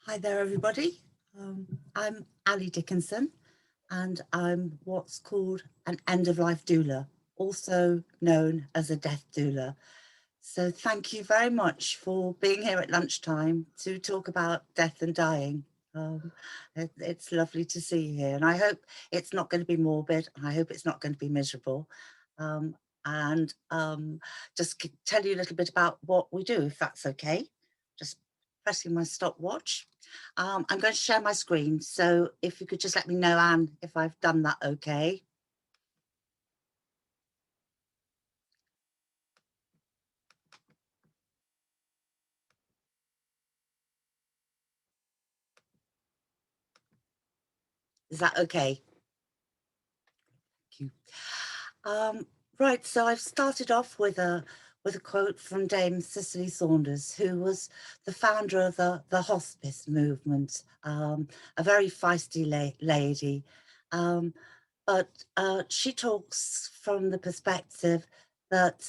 Hi there, everybody. I'm Aly Dickenson, and I'm what's called an End of Life Doula, also known as a death doula. So thank you very much for being here at lunchtime to talk about death and dying. It's lovely to see you here, and I hope it's not going to be morbid. I hope it's not going to be miserable. Um, and just tell you a little bit about what we do, if that's okay. Just pressing my stopwatch. I'm going to share my screen, so if you could just let me know, Anne, if I've done that okay. Is that okay? Thank you. Right, so I've started off with a quote from Dame Cicely Saunders, who was the founder of the hospice movement, a very feisty lady. But she talks from the perspective that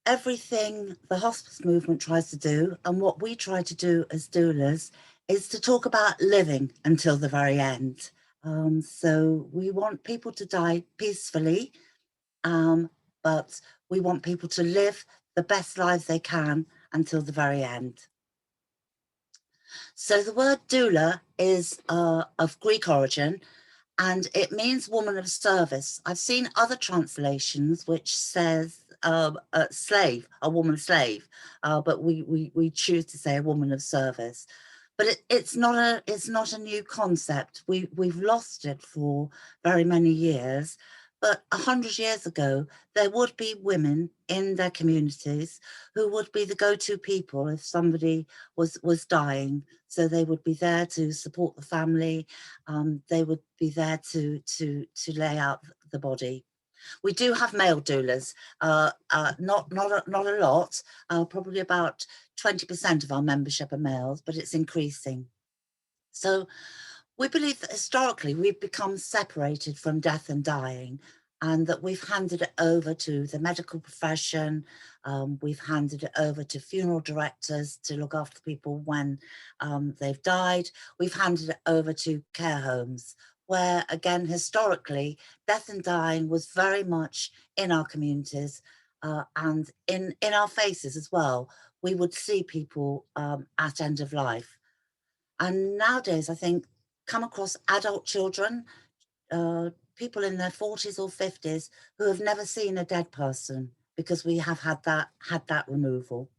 everything the hospice movement tries to do, and what we try to do as doulas, is to talk about living until the very end. So we want people to die peacefully, but we want people to live the best lives they can until the very end. So the word doula is of Greek origin, and it means woman of service. I've seen other translations which says slave, a woman slave, but we choose to say a woman of service. But it's not a new concept. We've lost it for very many years. But 100 years ago, there would be women in their communities who would be the go-to people if somebody was dying. So they would be there to support the family. They would be there to lay out the body. We do have male doulas, not a lot, probably about 20% of our membership are males, but it's increasing. So we believe that historically we've become separated from death and dying, and that we've handed it over to the medical profession. We've handed it over to funeral directors to look after people when they've died. We've handed it over to care homes, where again, historically, death and dying was very much in our communities, and in our faces as well. We would see people at end of life. And nowadays, I think, come across adult children, people in their 40s or 50s who have never seen a dead person, because we have had that removal.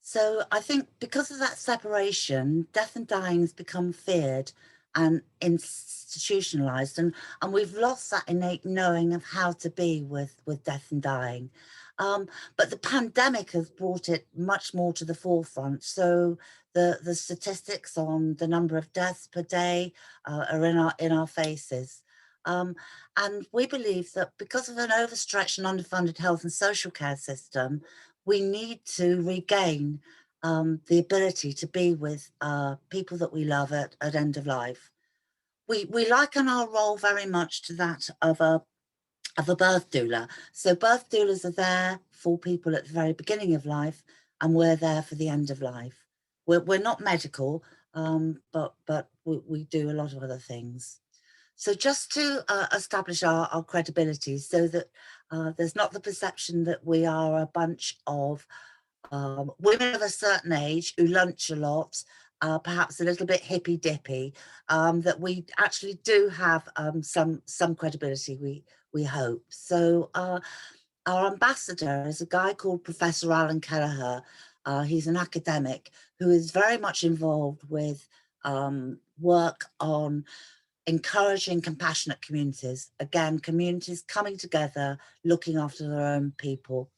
So I think because of that separation, death and dying has become feared and institutionalized, and we've lost that innate knowing of how to be with death and dying. But the pandemic has brought it much more to the forefront. So the statistics on the number of deaths per day are in our faces. And we believe that because of an overstretched and underfunded health and social care system, we need to regain the ability to be with people that we love at end of life. We liken our role very much to that of a birth doula. So birth doulas are there for people at the very beginning of life, and we're there for the end of life. We're not medical, but we do a lot of other things. So just to establish our credibility, so that there's not the perception that we are a bunch of women of a certain age who lunch a lot, perhaps a little bit hippy dippy, that we actually do have some credibility, we hope. So our ambassador is a guy called Professor Alan Kelleher. He's an academic who is very much involved with work on encouraging compassionate communities. Again, communities coming together, looking after their own people.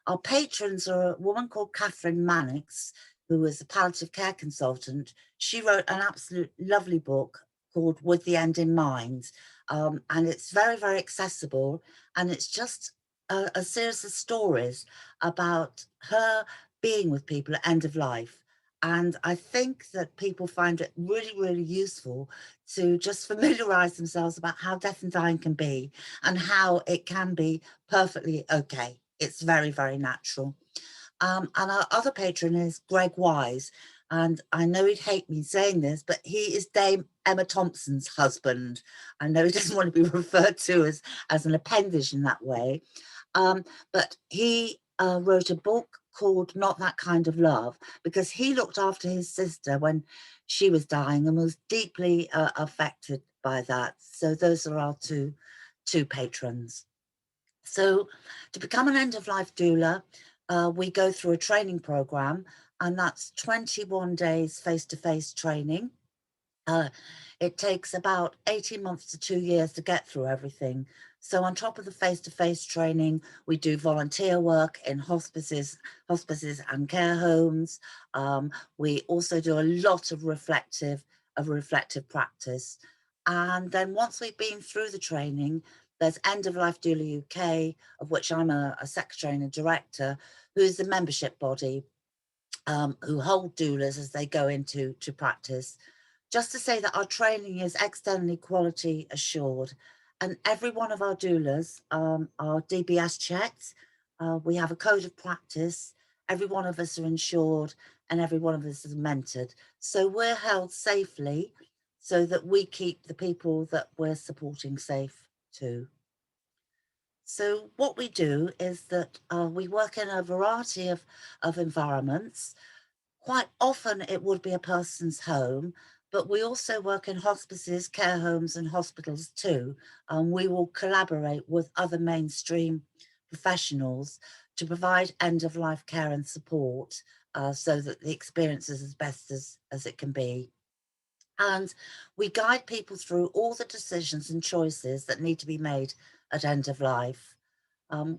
Our patrons are a woman called Mannix, who is a palliative care consultant. She wrote an absolute lovely book called With the End in Mind. And it's very, very accessible. And it's just a series of stories about her being with people at end of life. And I think that people find it really, really useful to just familiarize themselves about how death and dying can be, and how it can be perfectly okay. It's very, very natural. And our other patron is Greg Wise. And I know he'd hate me saying this, but he is Dame Emma Thompson's husband. I know he doesn't want to be referred to as an appendage in that way. But he wrote a book called Not That Kind of Love, because he looked after his sister when she was dying and was deeply affected by that. So those are our two patrons. So to become an end-of-life doula, we go through a training program, and that's 21 days face-to-face training. It takes about 18 months to 2 years to get through everything. So on top of the face-to-face training, we do volunteer work in hospices and care homes. We also do a lot of reflective practice. And then once we've been through the training, there's End of Life Doula UK, of which I'm a secretary and a director, who is the membership body, who hold doulas as they go into practice. Just to say that our training is externally quality assured, and every one of our doulas are DBS checked. We have a code of practice. Every one of us are insured, and every one of us is mentored. So we're held safely so that we keep the people that we're supporting safe too. So what we do is that we work in a variety of environments. Quite often it would be a person's home, but we also work in hospices, care homes and hospitals too. We will collaborate with other mainstream professionals to provide end-of-life care and support, so that the experience is as best as it can be. And we guide people through all the decisions and choices that need to be made at end of life.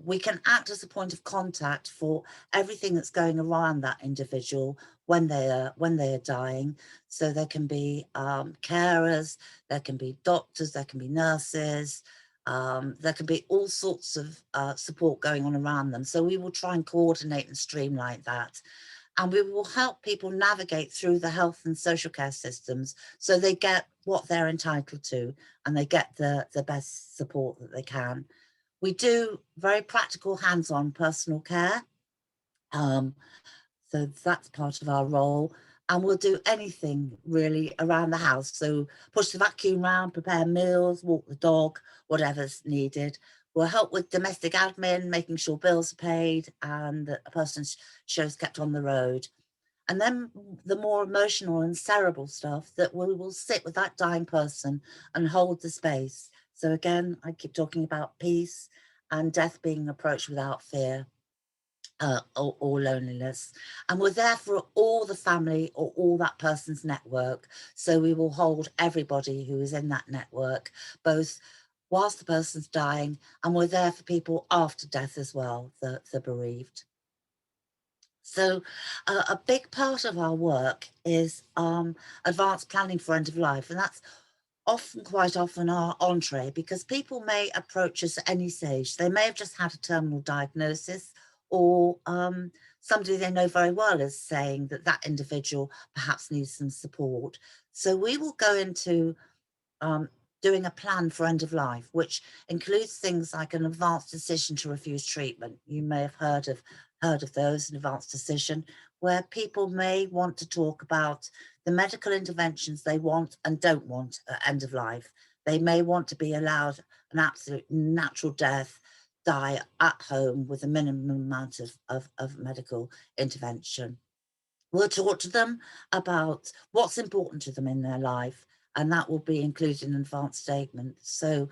We can act as a point of contact for everything that's going around that individual when they are dying. So there can be carers, there can be doctors, there can be nurses, there can be all sorts of support going on around them. So we will try and coordinate and streamline that. And we will help people navigate through the health and social care systems so they get what they're entitled to and they get the best support that they can. We do very practical, hands-on personal care. So that's part of our role. And we'll do anything really around the house. So push the vacuum round, prepare meals, walk the dog, whatever's needed. We'll help with domestic admin, making sure bills are paid and that a person's show's kept on the road. And then the more emotional and cerebral stuff, that we will sit with that dying person and hold the space. So again, I keep talking about peace and death being approached without fear or loneliness. And we're there for all the family or all that person's network. So we will hold everybody who is in that network, both whilst the person's dying, and we're there for people after death as well, the bereaved. So a big part of our work is advanced planning for end of life, and that's quite often our entree, because people may approach us at any stage. They may have just had a terminal diagnosis, or somebody they know very well is saying that that individual perhaps needs some support. So we will go into doing a plan for end of life, which includes things like an advanced decision to refuse treatment. You may have heard of those, an advanced decision, where people may want to talk about the medical interventions they want and don't want at end of life. They may want to be allowed an absolute natural death, die at home with a minimum amount of medical intervention. We'll talk to them about what's important to them in their life, and that will be included in an advanced statement. So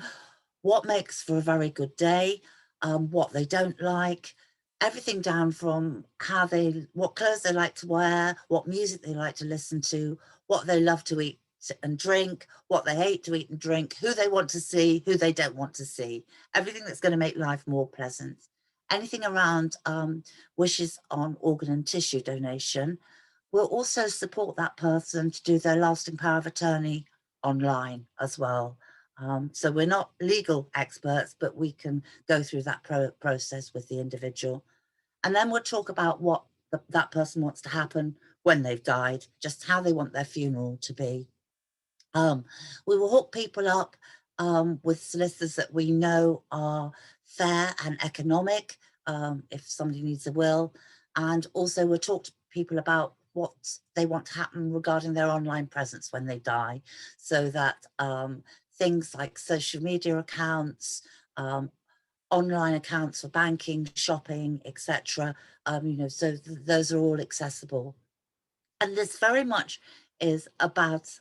what makes for a very good day, what they don't like, everything down from what clothes they like to wear, what music they like to listen to, what they love to eat and drink, what they hate to eat and drink, who they want to see, who they don't want to see, everything that's going to make life more pleasant. Anything around wishes on organ and tissue donation. We'll also support that person to do their lasting power of attorney online as well. So we're not legal experts, but we can go through that process with the individual. And then we'll talk about what that person wants to happen when they've died, just how they want their funeral to be. We will hook people up with solicitors that we know are fair and economic, if somebody needs a will. And also we'll talk to people about what they want to happen regarding their online presence when they die, so that things like social media accounts, online accounts for banking, shopping, etc. So those are all accessible. And this very much is about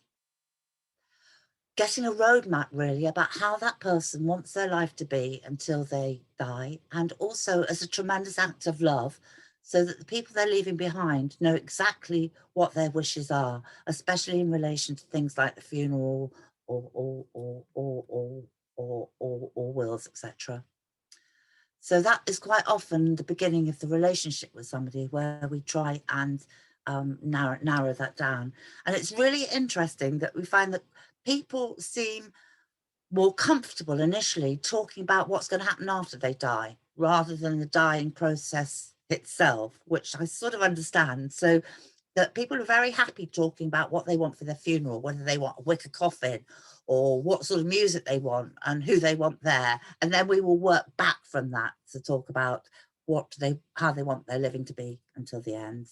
getting a roadmap, really, about how that person wants their life to be until they die, and also as a tremendous act of love, so that the people they're leaving behind know exactly what their wishes are, especially in relation to things like the funeral or wills, etc. So that is quite often the beginning of the relationship with somebody, where we try and narrow that down. And it's really interesting that we find that people seem more comfortable initially talking about what's going to happen after they die, rather than the dying process itself, which I sort of understand. So that people are very happy talking about what they want for their funeral, whether they want a wicker coffin or what sort of music they want and who they want there. And then we will work back from that to talk about how they want their living to be until the end.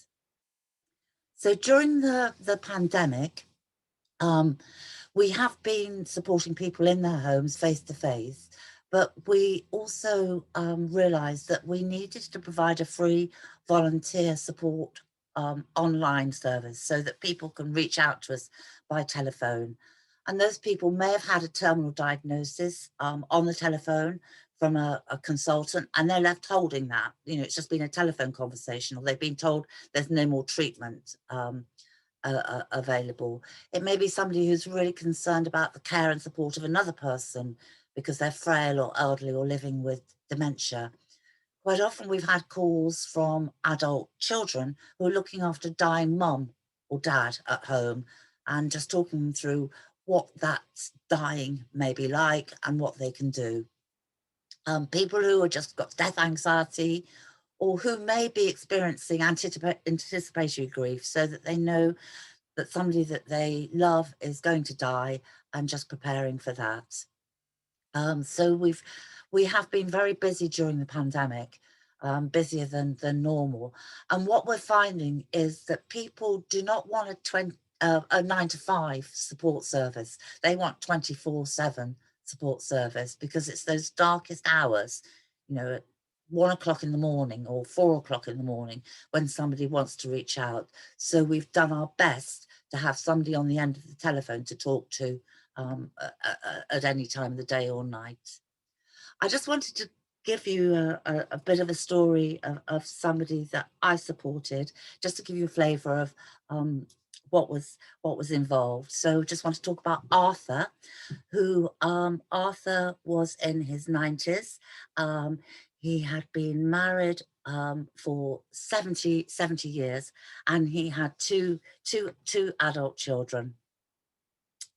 So during the pandemic, we have been supporting people in their homes face to face, but we also realised that we needed to provide a free volunteer support online service, so that people can reach out to us by telephone. And those people may have had a terminal diagnosis on the telephone from a consultant, and they're left holding that. It's just been a telephone conversation, or they've been told there's no more treatment available. It may be somebody who's really concerned about the care and support of another person because they're frail or elderly or living with dementia. Quite often we've had calls from adult children who are looking after dying mum or dad at home, and just talking them through what that dying may be like and what they can do. People who have just got death anxiety, or who may be experiencing anticipatory grief, so that they know that somebody that they love is going to die, and just preparing for that. So we have been very busy during the pandemic, busier than normal. And what we're finding is that people do not want a 9 to 5 support service. They want 24/7 support service, because it's those darkest hours, at 1 o'clock in the morning or 4 o'clock in the morning, when somebody wants to reach out. So we've done our best to have somebody on the end of the telephone to talk to at any time of the day or night. I just wanted to give you a bit of a story of somebody that I supported, just to give you a flavour of what was involved. So just want to talk about Arthur, who Arthur was in his 90s. He had been married for 70 years, and he had two adult children.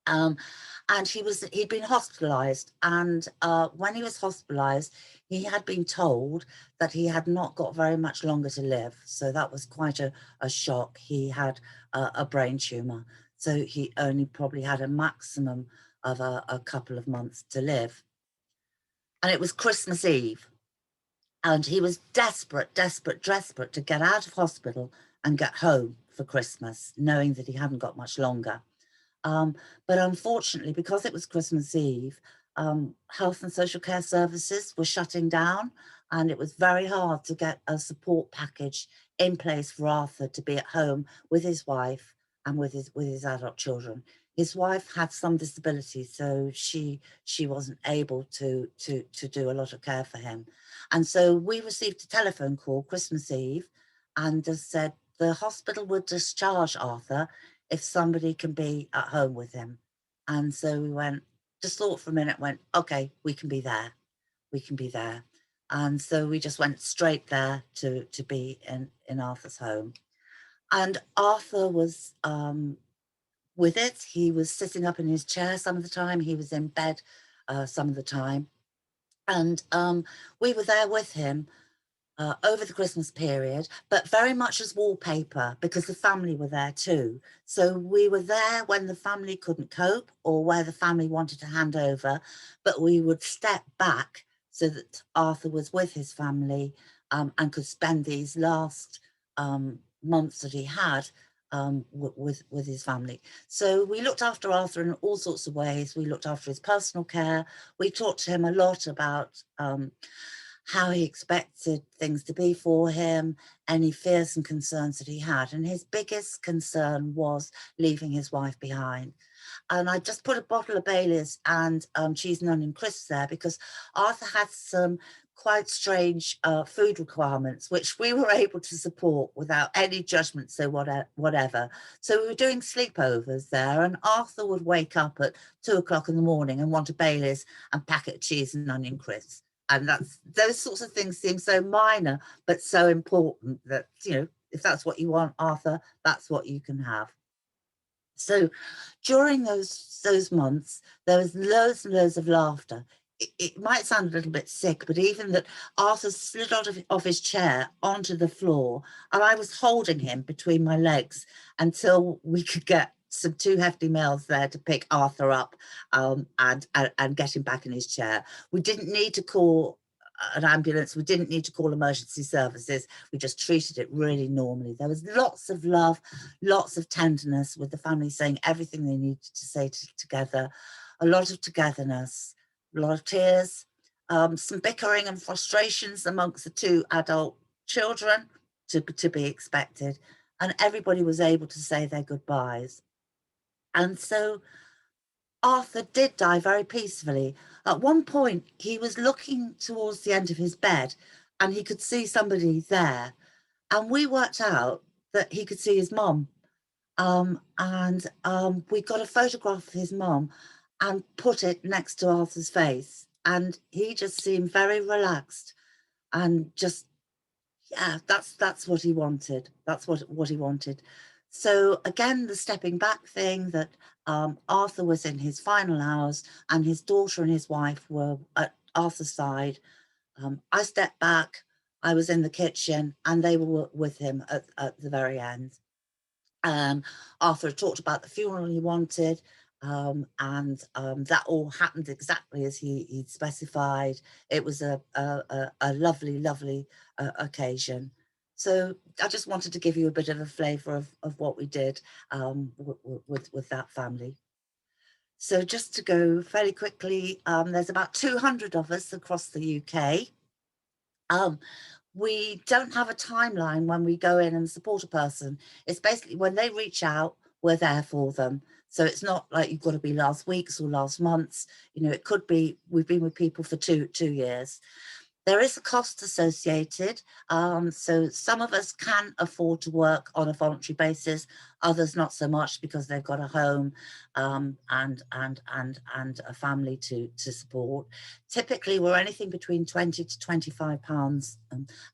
And he'd been hospitalized, and when he was hospitalized, he had been told that he had not got very much longer to live. So that was quite a shock. He had a brain tumor, so he only probably had a maximum of a couple of months to live. And it was Christmas Eve, and he was desperate to get out of hospital and get home for Christmas, knowing that he hadn't got much longer. But unfortunately, because it was Christmas Eve, health and social care services were shutting down, and it was very hard to get a support package in place for Arthur to be at home with his wife and with his adult children. His wife had some disability, so she wasn't able to do a lot of care for him. And so we received a telephone call Christmas Eve, and just said the hospital would discharge Arthur if somebody can be at home with him. And so we just thought for a minute, okay, we can be there. We can be there. And so we just went straight there to be in Arthur's home. And Arthur was with it. He was sitting up in his chair some of the time. He was in bed some of the time. And we were there with him over the Christmas period, but very much as wallpaper, because the family were there too. So we were there when the family couldn't cope, or where the family wanted to hand over, but we would step back so that Arthur was with his family and could spend these last months that he had with his family. So we looked after Arthur in all sorts of ways. We looked after his personal care. We talked to him a lot about how he expected things to be for him, any fears and concerns that he had. And his biggest concern was leaving his wife behind. And I just put a bottle of Baileys and cheese and onion crisps there because Arthur had some quite strange food requirements, which we were able to support without any judgment, so whatever. So we were doing sleepovers there, and Arthur would wake up at 2 o'clock in the morning and want a Baileys and packet of cheese and onion crisps. And those sorts of things seem so minor, but so important that, you know, if that's what you want, Arthur, that's what you can have. So during those months, there was loads and loads of laughter. It might sound a little bit sick, but even that Arthur slid out of his chair onto the floor, and I was holding him between my legs until we could get some 2 hefty males there to pick Arthur up and get him back in his chair. We didn't need to call an ambulance. We didn't need to call emergency services. We just treated it really normally. There was lots of love, lots of tenderness, with the family saying everything they needed to say together, a lot of togetherness, a lot of tears, some bickering and frustrations amongst the 2 adult children, to be expected, and everybody was able to say their goodbyes. And so Arthur did die very peacefully. At one point, he was looking towards the end of his bed and he could see somebody there. And we worked out that he could see his mum. We got a photograph of his mum and put it next to Arthur's face. And he just seemed very relaxed and just, yeah, that's what he wanted. That's what he wanted. So again, the stepping back thing, that Arthur was in his final hours and his daughter and his wife were at Arthur's side. I stepped back, I was in the kitchen, and they were with him at the very end. Arthur talked about the funeral he wanted, that all happened exactly as he'd specified. It was a lovely, lovely occasion. So I just wanted to give you a bit of a flavour of what we did with that family. So just to go fairly quickly, there's about 200 of us across the UK. We don't have a timeline when we go in and support a person. It's basically when they reach out, we're there for them. So it's not like you've got to be last week's or last month's. You know, it could be we've been with people for two years. There is a cost associated. So some of us can afford to work on a voluntary basis, others not so much because they've got a home and a family to support. Typically, we're anything between £20 to £25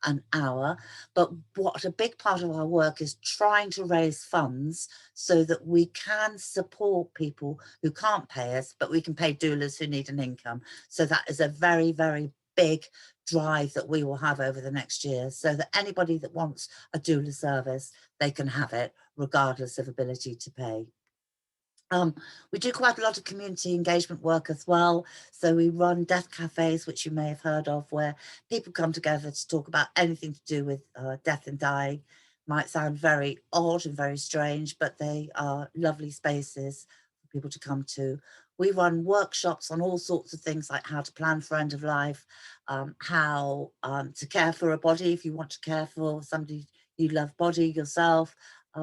an hour. But what a big part of our work is trying to raise funds so that we can support people who can't pay us, but we can pay doulas who need an income. So that is a very, very big drive that we will have over the next year, so that anybody that wants a doula service, they can have it regardless of ability to pay. We do quite a lot of community engagement work as well. So we run death cafes, which you may have heard of, where people come together to talk about anything to do with death and dying. Might sound very odd and very strange, but they are lovely spaces for people to come to. We run workshops on all sorts of things, like how to plan for end of life, how to care for a body if you want to care for somebody you love body yourself. We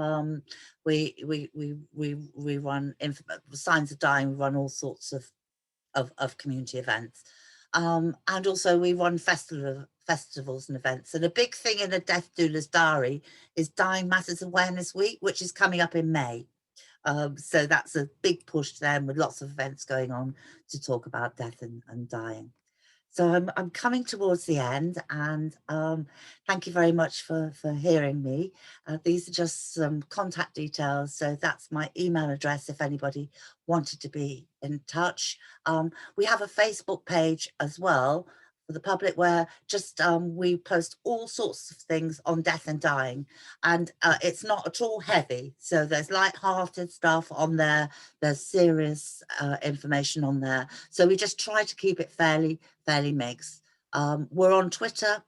run signs of dying. We run all sorts of community events, and also we run festivals and events. And a big thing in a Death Doula's Diary is Dying Matters Awareness Week, which is coming up in May. So that's a big push then, with lots of events going on to talk about death and dying. So I'm coming towards the end, and thank you very much for hearing me. These are just some contact details. So that's my email address if anybody wanted to be in touch. We have a Facebook page as well for the public, where just we post all sorts of things on death and dying, and it's not at all heavy. So there's light-hearted stuff on there, there's serious information on there. So we just try to keep it fairly mixed. We're on Twitter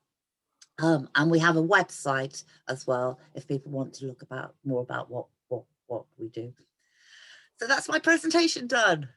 And we have a website as well if people want to look more about what we do. So that's my presentation done.